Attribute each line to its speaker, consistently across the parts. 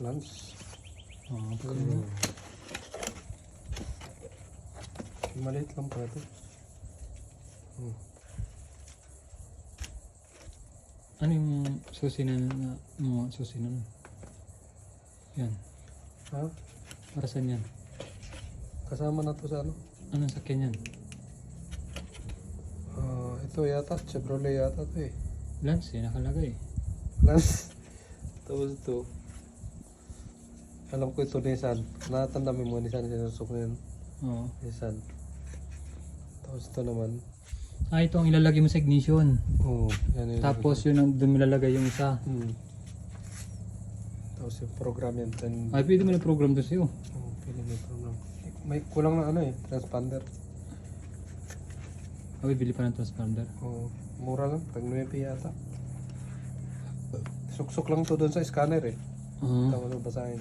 Speaker 1: Lance.
Speaker 2: Okay.
Speaker 1: Maliit lang pala ito.
Speaker 2: Ano yung susi na mga susi na? Yan.
Speaker 1: Ha?
Speaker 2: Para saan yan?
Speaker 1: Kasama na to sa ano?
Speaker 2: Anong sakyan yan?
Speaker 1: Ito yata, Chevrolet yata ito eh.
Speaker 2: Lance eh, nakalagay.
Speaker 1: Lance. Tapos ito. Alam ko ito Nissan. Nakatanda mo yung mga Nissan sinusok na yun.
Speaker 2: Oo.
Speaker 1: Nissan. Tapos ito naman.
Speaker 2: Ah, ito ang ilalagay mo sa ignition.
Speaker 1: Oo. Yan yun.
Speaker 2: Tapos yun ang doon nilalagay yung isa.
Speaker 1: Tapos yung program yan.
Speaker 2: Ay, pwede mo na program to sa'yo.
Speaker 1: Pwede may program. May kulang na ano eh. Transponder.
Speaker 2: Ay, bili pa ng transponder.
Speaker 1: Oo. Mura lang. Pag 9 yata. Suksok lang to doon sa scanner eh. Tama na basahin.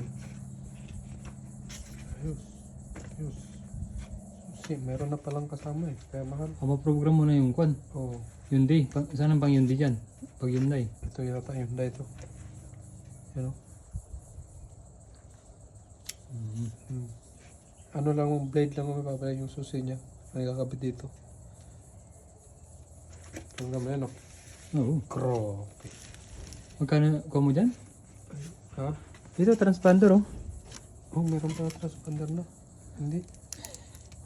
Speaker 1: Ayos. Ayos. Kasi meron na palang kasama eh. Kaya mahal.
Speaker 2: Maprogram mo na yung kwan.
Speaker 1: Oo.
Speaker 2: Hyundai. Saan ang pang Hyundai dyan? Pag Hyundai.
Speaker 1: Ito yata yung Hyundai ito. Yan o. Ano lang yung blade lang ang mapapala yung susi niya. Ang kakabit dito. Ang naman yan o.
Speaker 2: Oo.
Speaker 1: Grabe.
Speaker 2: Magkano kuha mo dyan?
Speaker 1: Ha?
Speaker 2: Dito, transponder oh.
Speaker 1: Oh, meron pa transponder na. Hindi.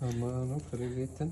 Speaker 1: Ano, kalilitan.